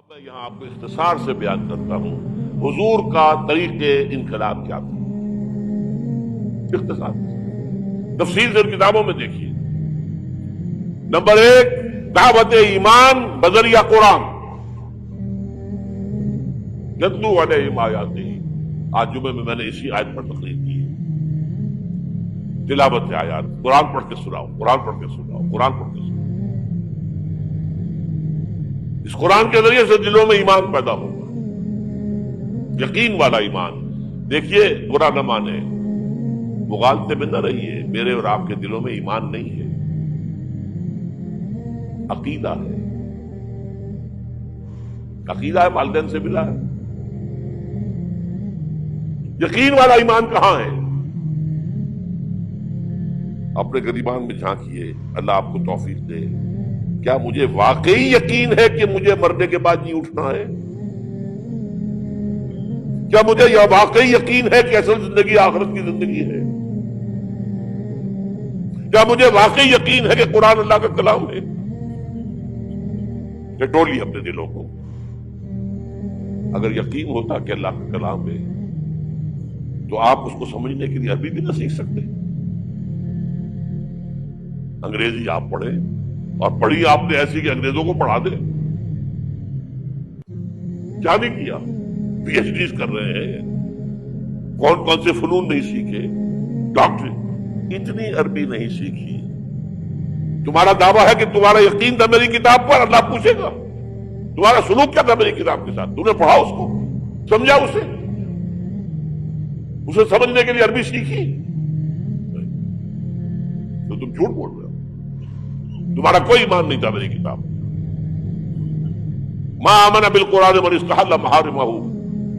اب میں یہاں آپ کو اختصار سے بیان کرتا ہوں حضور کا طریق انقلاب کیا تھا. اختصار تفصیل سے کتابوں میں دیکھیے. نمبر 1 دعوت ایمان بذریعہ قرآن. یتلو علیہم آیاتہ. آج جمعے میں نے اسی آیت پر تقریر کی ہے. تلاوت آیات قرآن پڑھ کے سناؤ، قرآن پڑھ کے سناؤ، قرآن پڑھ کے سناؤ. اس قرآن کے ذریعے سے دلوں میں ایمان پیدا ہوگا، یقین والا ایمان. دیکھیے برا نہ مانے، مغالطے میں نہ رہیے. میرے اور آپ کے دلوں میں ایمان نہیں ہے، عقیدہ ہے. عقیدہ ہے، والدین سے ملا ہے. یقین والا ایمان کہاں ہے؟ اپنے گریبان میں جھانکیے. اللہ آپ کو توفیق دے. کیا مجھے واقعی یقین ہے کہ مجھے مرنے کے بعد نہیں اٹھنا ہے؟ کیا مجھے یہ واقعی یقین ہے کہ اصل زندگی آخرت کی زندگی ہے؟ کیا مجھے واقعی یقین ہے کہ قرآن اللہ کا کلام ہے؟ ٹٹولیے اپنے دلوں کو. اگر یقین ہوتا کہ اللہ کا کلام ہے تو آپ اس کو سمجھنے کے لیے عربی بھی نہ سیکھ سکتے. انگریزی آپ پڑھیں، اور پڑھی آپ نے ایسی کہ انگریزوں کو پڑھا دے. کیا نہیں کیا؟ پی ایچ ڈیز کر رہے ہیں، کون کون سے فنون نہیں سیکھے، ڈاکٹری. اتنی عربی نہیں سیکھی. تمہارا دعویٰ ہے کہ تمہارا یقین تھا میری کتاب پر. اللہ پوچھے گا تمہارا سلوک کیا تھا میری کتاب کے ساتھ. تم نے پڑھا اس کو، سمجھا اسے سمجھنے کے لیے عربی سیکھی؟ تو تم جھوٹ بول رہے ہو. تمہارا کوئی ایمان نہیں تھا میری کتاب. ما آمن بالقرآن من استحل محارمہ.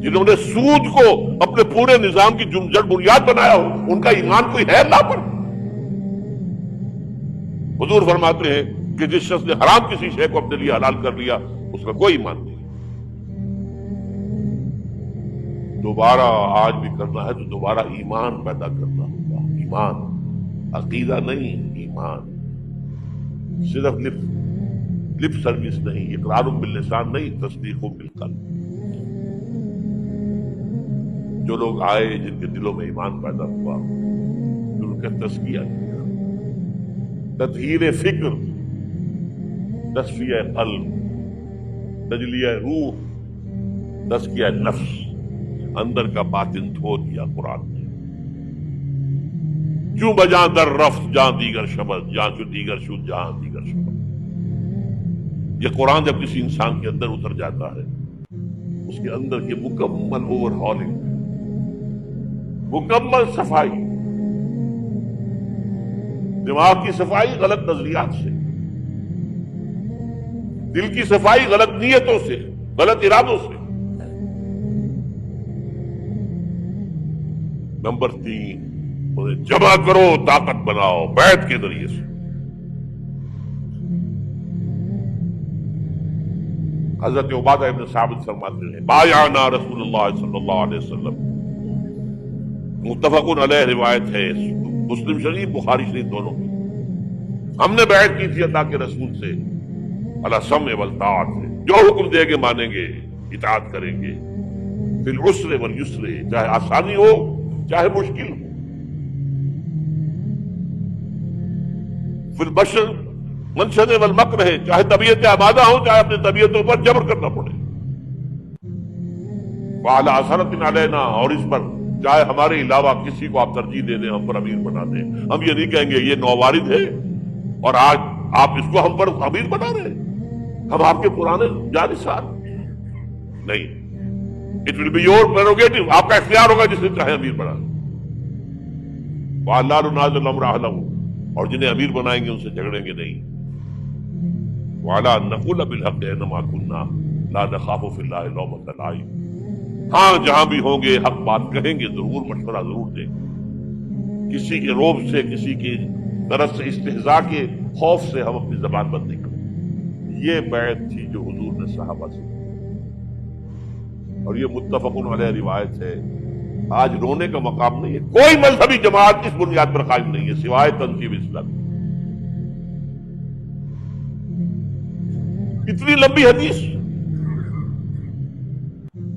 جنہوں نے سود کو اپنے پورے نظام کی جڑ بنیاد بنایا ہو، ان کا ایمان کوئی ہے اللہ پر؟ حضور فرماتے ہیں کہ جس شخص نے حرام کسی شے کو اپنے لیے حلال کر لیا اس کا کوئی ایمان نہیں. دوبارہ آج بھی کرنا ہے تو دوبارہ ایمان پیدا کرنا ہوگا. ایمان، عقیدہ نہیں، ایمان. صرف لپ سروس نہیں، اقرار باللسان نہیں، تصدیق بالقلب. جو لوگ آئے جن کے دلوں میں ایمان پیدا ہوا، ان کا تزکیہ کیا، تطہیر فکر، تصفیہ قلب، تجلیہ روح، تزکیہ نفس، اندر کا باطن دھو دیا قرآن نے. کیوں بجاں در رفت جہاں دیگر شبد، جہاں جو دیگر شد جہاں دیگر شبد. یہ قرآن جب کسی انسان کے اندر اتر جاتا ہے، اس کے اندر کی مکمل اوور ہالنگ، مکمل صفائی، دماغ کی صفائی غلط نظریات سے، دل کی صفائی غلط نیتوں سے، غلط ارادوں سے. نمبر 3 جمع کرو، طاقت بناؤ بیعت کے ذریعے سے. حضرت عبادہ ابن ثابت فرماتے ہیں بایعنا رسول اللہ صلی اللہ علیہ وسلم. متفق علیہ روایت ہے، مسلم شریف بخاری شریف دونوں میں. ہم نے بیعت کی تھی اللہ کے رسول سے علی السمع والطاعت، جو حکم دے گے مانیں گے، اطاعت کریں گے. فی العسر والیسر، چاہے آسانی ہو چاہے مشکل ہو. فی البشر منشد والمکر ہے، چاہے طبیعتیں آبادہ ہوں چاہے اپنی طبیعتوں پر جبر کرنا پڑے. وعلی اثرۃ علینا، اور اس پر چاہے ہمارے علاوہ کسی کو آپ ترجیح دے دیں، ہم پر امیر بنا دیں. ہم یہ نہیں کہیں گے یہ نووارد ہے اور آج آپ اس کو ہم پر امیر بنا رہے ہیں، ہم آپ کے پرانے جانثار نہیں. It will be your prerogative, آپ کا اختیار ہوگا جس نے چاہے امیر بنا دیں. وَاللَّهُ نَازِلُ الْأَمْرَ أَهْلَهُ، اور جنہیں امیر بنائیں گے ان سے جھگڑیں گے نہیں. وَعَلَىٰ أَن نَّقُولَ بِالْحَقِّ أَيْنَمَا كُنَّا لَا نَخَافُ فِي اللَّهِ لَوْمَةَ لَائِمٍ. ہاں جہاں بھی ہوں گے حق بات کہیں گے، ضرور مشورہ ضرور دیں گے. کسی کے روب سے، کسی کی طرف سے استہزاء کے خوف سے ہم اپنی زبان بند نہیں کریں. یہ بیعت تھی جو حضور نے صحابہ سے، اور یہ متفق علیہ روایت ہے. آج رونے کا مقام نہیں ہے. کوئی مذہبی جماعت اس بنیاد پر قائم نہیں ہے سوائے تنظیم اسلامی. اتنی لمبی حدیث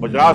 50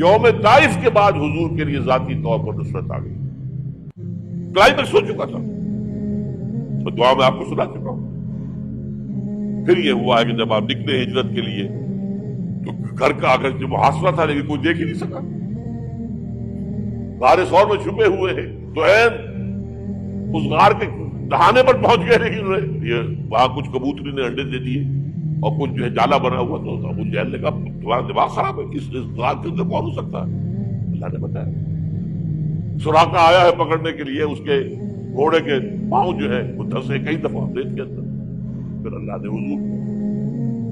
یوم طائف کے بعد حضور کے لیے ذاتی طور پر نصرت آ گئی. کلائمیکس ہو چکا تھا تو دعا میں آپ کو سنا چکا ہوں. پھر یہ ہوا ہے کہ جب آپ نکلے ہجرت کے لیے تو گھر کا اگر جو محاصرہ تھا لیکن کوئی دیکھ ہی نہیں سکا. غار ثور میں چھپے ہوئے ہیں تو اس غار کے دہانے پر پہنچ گئے, لیکن یہ وہاں کچھ کبوتری نے انڈے دے دیے اور کچھ جو ہے جالا بنا ہوا. تو ابو جہل نے کہا تمہارا دماغ خراب ہے, اس غار کے اندر کون ہو سکتا ہے؟ اللہ نے بتایا. سراقہ آیا ہے پکڑنے کے لیے, اس کے گھوڑے کے پاؤں جو ہے وہ دھسے کئی دفعہ ریت کے اندر. پھر اللہ نے حضور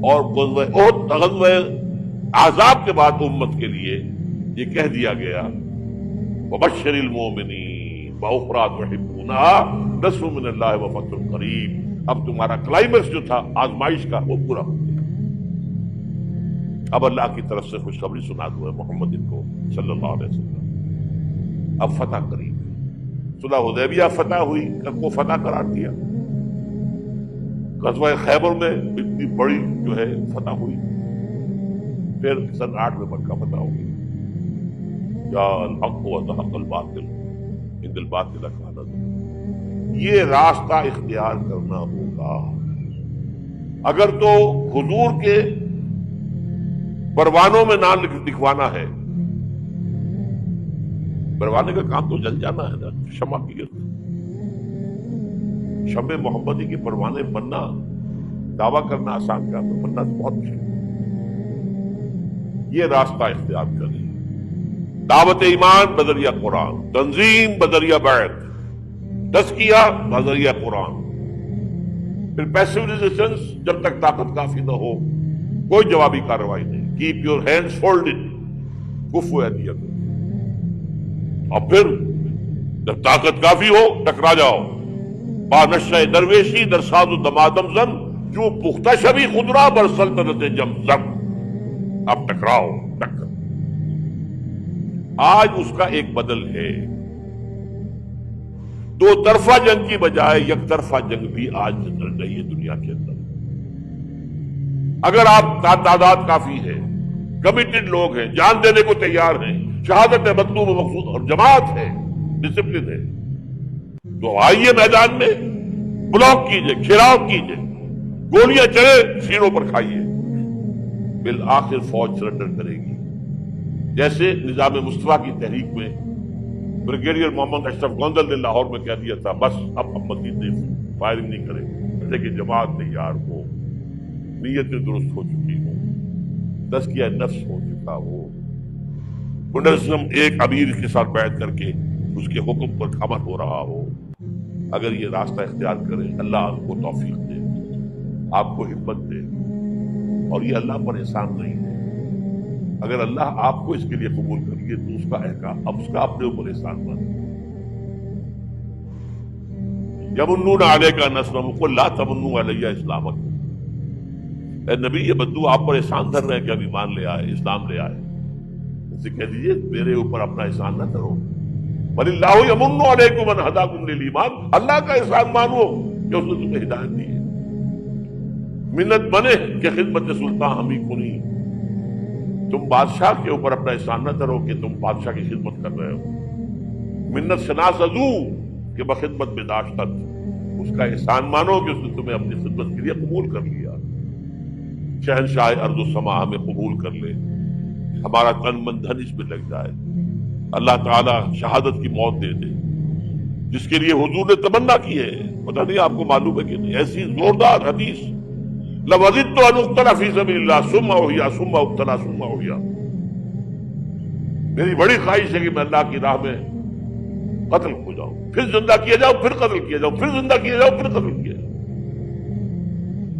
اور غزوہ احزاب کے بعد امت کے لیے یہ کہہ دیا گیا وبشر المؤمنین واخری تحبونها نصر من اللہ وفتح قریب. اب تمہارا کلائمیکس جو تھا آزمائش کا وہ پورا ہو گیا. اب اللہ کی طرف سے خوشخبری سنا دو ہے محمد کو صلی اللہ علیہ وسلم. اب فتح قریب ہے. صلح حدیبیہ فتح ہوئی, کو فتح قرار دیا. غزوہ خیبر میں اتنی بڑی جو ہے فتح ہوئی. پھر سن 8 میں مکہ فتح ہو گئی. یا الحق وزهق الباطل ان الباطل کان زهوقا. یہ راستہ اختیار کرنا ہوگا. اگر تو حضور کے پروانوں میں نام لکھوانا ہے, پروانے کا کام تو جل جانا ہے نا. شمع کی شمع محمدی کے پروانے بننا, دعویٰ کرنا آسان کام ہے, بننا بہت مشکل. یہ راستہ اختیار کریں. دعوت ایمان بذریعہ قرآن, تنظیم بذریعہ بیعت, تزکیہ بذریعہ قرآن. پھر پیسو ریزسٹنس, جب تک طاقت کافی نہ ہو کوئی جوابی کارروائی نہیں. کیپ یور ہینڈز فولڈڈ, کفو ایدیکم. اور پھر جب طاقت کافی ہو ٹکرا جاؤ. با نشہ درویشی در ساز و دمادم زن جو پختہ شبی خدرا بر سلطنت جم زن. اب ٹکراؤ, ٹکر. آج اس کا ایک بدل ہے. دو طرفہ جنگ کی بجائے یک طرفہ جنگ بھی آج چل رہی ہے دنیا کے اندر. اگر آپ کا تعداد کافی ہے, کمیٹڈ لوگ ہیں, جان دینے کو تیار ہیں, شہادت مطلوب مقصود اور جماعت ہے, ڈسپلن ہے, تو آئیے میدان میں, بلاک کیجئے, گھیراؤ کیجئے, گولیاں چلے سینوں پر کھائیے. بالآخر فوج سرنڈر کرے گی. جیسے نظام مصطفیٰ کی تحریک میں بریگیڈیئر محمد اشرف گوندل نے لاہور میں کہہ دیا تھا بس اب ہم مزید فائرنگ نہیں کریں, لیکن جماعت تیار ہو, نیتیں درست ہو چکی ہو, تزکیہ نفس ہو چکا ہو, منظم ایک امیر کے ساتھ بیعت کر کے اس کے حکم پر عمل ہو رہا ہو. اگر یہ راستہ اختیار کرے, اللہ آپ کو توفیق دے, آپ کو ہمت دے. اور یہ اللہ پر احسان نہیں ہے. اگر اللہ آپ کو اس کے لیے قبول کر لیے تو اس کا احکام, اب اس کا اپنے اوپر احسان بن. یمنون علیک ان اسلموا قل لا تمنوا علی اسلامکم. اے نبی, یہ بدو آپ پر احسان دھر رہے ہیں کہ اب ایمان لے آئے, اسلام لے آئے. اسے کہہ دیجیے میرے اوپر اپنا احسان نہ کرو. بل اللہ یمن علیکم ان ہداکم للایمان. اللہ کا احسان مانو کہ اس نے تمہیں ہدایت دی ہے. منت بنے کہ خدمت سلطان ہمیں کنی. تم بادشاہ کے اوپر اپنا احسان نہ کرو کہ تم بادشاہ کی خدمت کر رہے ہو. منت شناس ازو کہ بخدمت میں داشتت. اس کا احسان مانو کہ اس نے تمہیں اپنی خدمت کے لیے قبول کر لیا. شہنشاہ ارض و سما ہمیں قبول کر لے, ہمارا تن من دھن اس میں لگ جائے. اللہ تعالیٰ شہادت کی موت دے دے جس کے لیے حضور نے تمنا کی ہے. پتہ نہیں آپ کو معلوم ہے کہ نہیں, ایسی زوردار حدیث لَوَزِدْتُ أَنْ أُقْتَلَ فِي سَبِيلِ اللَّهِ ثُمَّ أُحْيَا ثُمَّ أُقْتَلَ ثُمَّ أُحْيَا. میری بڑی خواہش ہے کہ میں اللہ کی راہ میں قتل ہو جاؤں, پھر زندہ کیا جاؤں, پھر قتل کیا جاؤں, پھر زندہ کیا جاؤں, پھر قتل کیا جاؤں.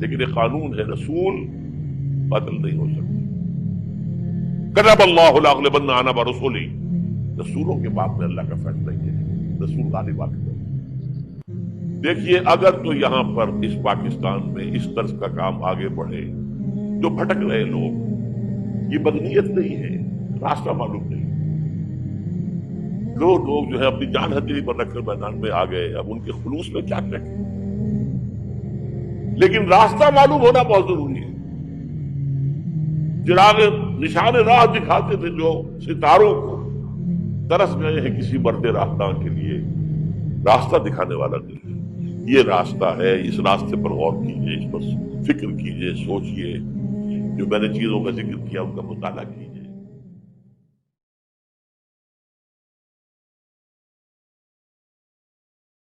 لیکن ایک قانون ہے, رسول قتل نہیں ہو سکتے. كَتَبَ اللَّهُ لَأَغْلِبَنَّ أَنَا وَرُسُلِي. رسولوں کے بعد میں اللہ کا فیصلہ یہ ہے, رسول غالب آتے. دیکھیے اگر تو یہاں پر اس پاکستان میں اس طرز کا کام آگے بڑھے, جو بھٹک رہے لوگ, یہ بدنیت نہیں ہے, راستہ معلوم نہیں. لوگ جو ہے اپنی جان ہتھیلی پر رکھ کر میدان میں آ گئے, اب ان کے خلوص میں کیا کریں. لیکن راستہ معلوم ہونا بہت ضروری ہے. چراغ نشان راہ دکھاتے تھے جو ستاروں کو، ترس گئے ہیں کسی مرد راہداں کے لیے، راستہ دکھانے والا نہیں ہے۔ یہ راستہ ہے، اس راستے پر غور کیجئے، اس پر فکر کیجئے، سوچئے، جو میں نے چیزوں کا ذکر کیا ان کا مطالعہ کیجئے۔